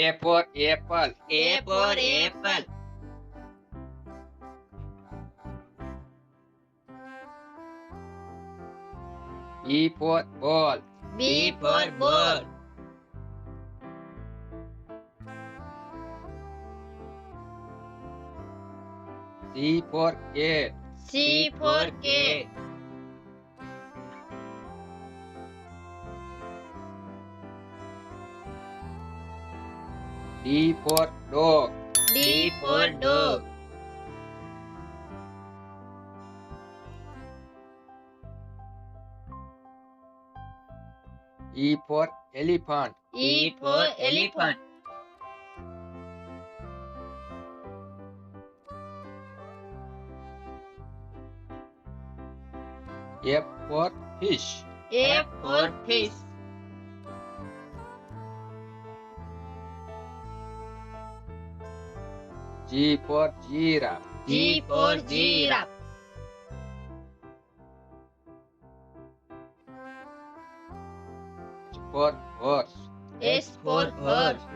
A for apple. A for apple. B for ball. B for ball. C for cat. C for cat. D for dog. D for dog. E for elephant. E for elephant. F for fish. F for fish. G for giraffe. G for giraffe. H for horse. S for horse.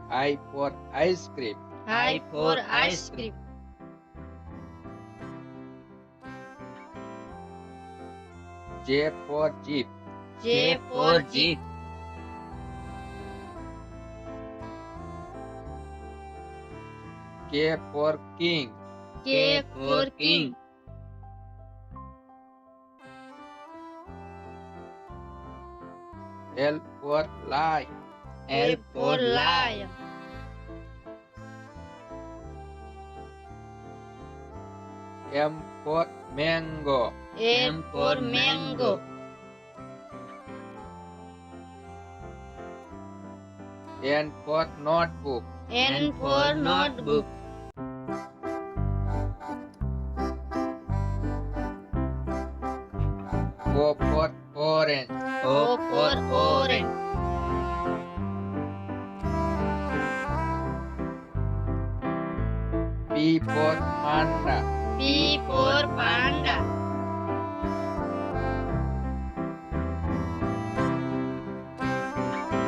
I for ice cream. I for ice cream. J for jeep. J for jeep. K for king. K for king. L for lion. L for lion. M for mango. M for mango. N for notebook. N for notebook. O for orange. O for orange. P for panda. P for panda.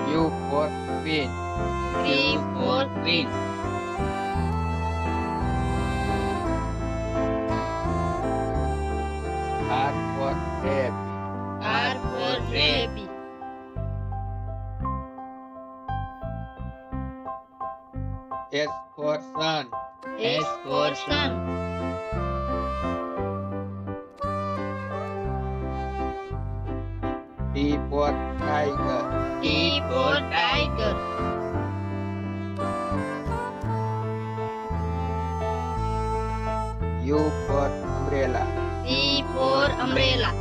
Q for queen. Q for queen. R for rabbit. R for rabbit. S for sun. S for sun. T for tiger. T for tiger. U for umbrella. U for umbrella.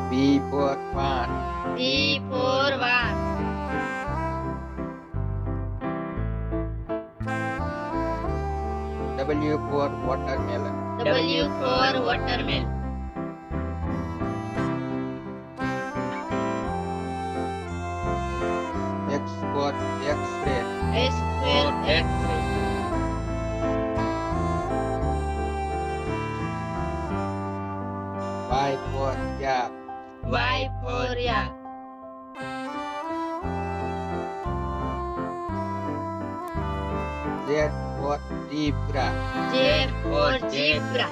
V for van. V for van. W for watermelon. W for watermelon. X for X-ray. S for X-ray. Y for yak. Y for yak. Z for zebra. Z for zebra.